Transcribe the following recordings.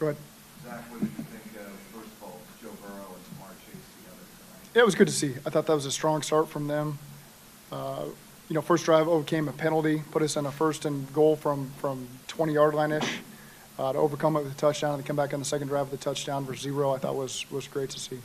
Go ahead. Zach, what did you think of, first of all, Joe Burrow and Jamar Chase together tonight? Yeah, it was good to see. I thought that was a strong start from them. First drive overcame a penalty, put us in a first and goal from 20-yard line-ish to overcome it with a touchdown and then come back on the second drive with a touchdown for 0. I thought was great to see.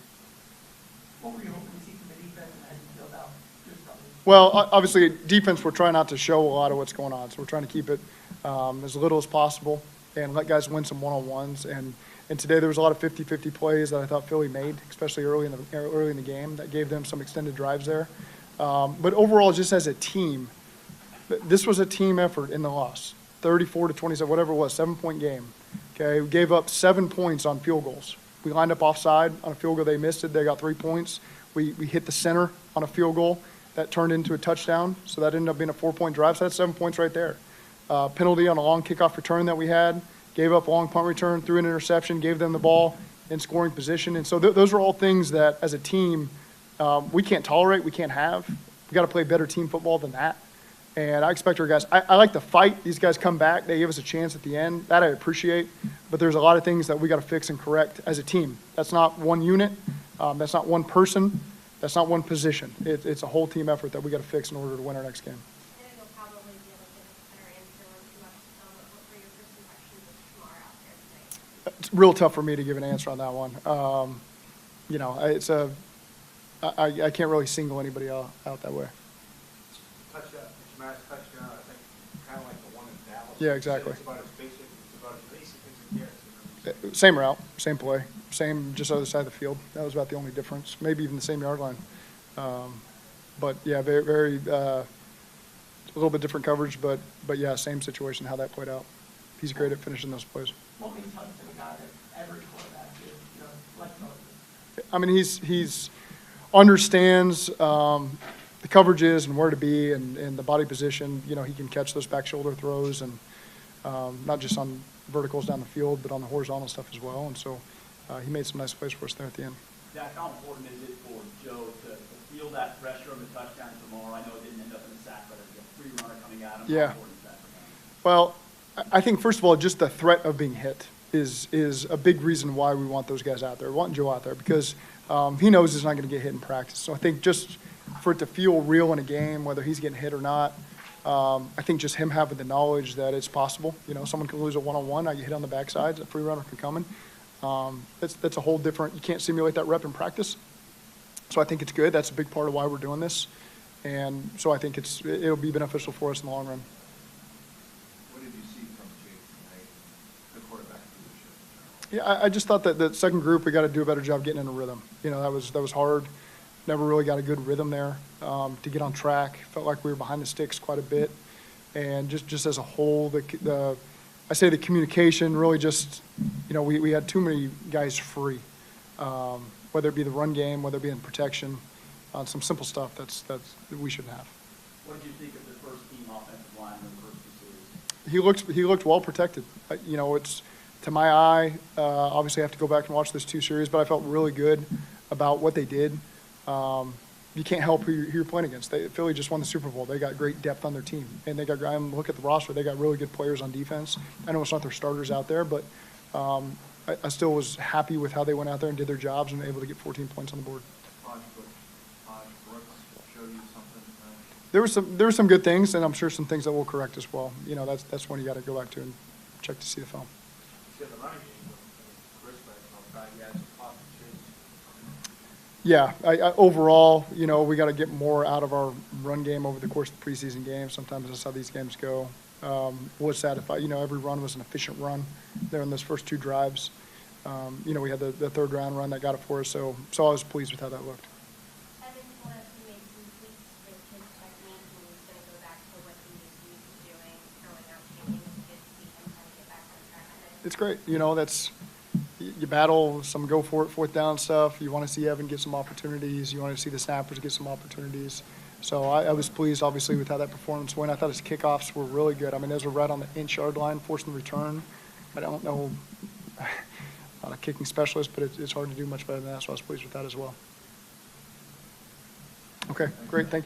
What were you hoping to see from the defense, and how did you feel about your starting? Well, obviously, defense, we're trying not to show a lot of what's going on. So we're trying to keep it as little as possible and let guys win some one-on-ones. And today there was a lot of 50-50 plays that I thought Philly made, especially early in the game, that gave them some extended drives there. But overall, just as a team, this was a team effort in the loss. 34-27, whatever it was, 7-point game. Okay, we gave up 7 points on field goals. We lined up offside on a field goal. They missed it. They got 3 points. We hit the center on a field goal. That turned into a touchdown. So that ended up being a 4-point drive. So that's 7 points right there. Penalty on a long kickoff return that we had. Gave up a long punt return, threw an interception, gave them the ball in scoring position. And so those are all things that, as a team, we can't tolerate, we can't have. We got to play better team football than that. And I expect our guys, I like the fight. These guys come back. They give us a chance at the end. That I appreciate. But there's a lot of things that we got to fix and correct as a team. That's not one unit. That's not one person. That's not one position. It's a whole team effort that we got to fix in order to win our next game. I know you'll probably be able to give us a better answer when too much to film, but what were your first impressions of Shamar out there tonight? It's real tough for me to give an answer on that one. I can't really single anybody out that way. Touchdown, Jamar's touchdown, I think, kind of like the one in Dallas. Yeah, exactly. It's about as basic as it gets. Same route, same play, same just other side of the field. That was about the only difference. Maybe even the same yard line. But yeah, very a little bit different coverage, but yeah, same situation, how that played out. He's great at finishing those plays. What can you tell us to a guy that every quarterback is, like Moses? I mean, he's understands the coverages and where to be and the body position. He can catch those back shoulder throws and not just on verticals down the field, but on the horizontal stuff as well. And so he made some nice plays for us there at the end. Zach, how important is it for Joe to feel that pressure of the touchdown tomorrow? I know it didn't end up in a sack, but it's a free runner coming at him. Yeah. How important is that for him? Well, I think, first of all, just the threat of being hit is a big reason why we want those guys out there, wanting Joe out there, because he knows he's not going to get hit in practice. So I think just for it to feel real in a game, whether he's getting hit or not, I think just him having the knowledge that it's possible. Someone can lose a one-on-one, now you hit on the backside, a free runner can come in. That's a whole different, you can't simulate that rep in practice. So I think it's good. That's a big part of why we're doing this. And so I think it'll be beneficial for us in the long run. What did you see from Chase tonight, the quarterback position? Yeah, I just thought that the second group, we got to do a better job getting in a rhythm. That was hard. Never really got a good rhythm there to get on track. Felt like we were behind the sticks quite a bit. And just as a whole, I say the communication really just, we had too many guys free, whether it be the run game, whether it be in protection, on some simple stuff that we shouldn't have. What did you think of the first team offensive line in the first two series? He looked well protected. It's to my eye. Obviously, I have to go back and watch those 2 series, but I felt really good about what they did. You can't help who you're playing against. Philly just won the Super Bowl. They got great depth on their team, and they got. Look at the roster. They got really good players on defense. I know it's not their starters out there, but I still was happy with how they went out there and did their jobs and were able to get 14 points on the board. Showed you something? There were some good things, and I'm sure some things that we'll correct as well. That's when you got to go back to and check to see the film. You said the running game, Chris, outside, you had some pop and chase. Yeah, overall, we got to get more out of our run game over the course of the preseason game. Sometimes that's how these games go. Was satisfied. Every run was an efficient run there in those first 2 drives. We had the third round run that got it for us, so I was pleased with how that looked. Evan told us he made some tweaks with his technique and he's going to go back to what he was used to doing, throwing out kicking. It's good to see him kind of get back on track. It's great. That's you battle some go for it, fourth down stuff. You want to see Evan get some opportunities. You want to see the snappers get some opportunities. So I was pleased, obviously, with how that performance went. I thought his kickoffs were really good. I mean, those were right on the inch-yard line, forcing the return. I don't know, I'm not a kicking specialist, but it's hard to do much better than that, so I was pleased with that as well. Okay, great. Thank you.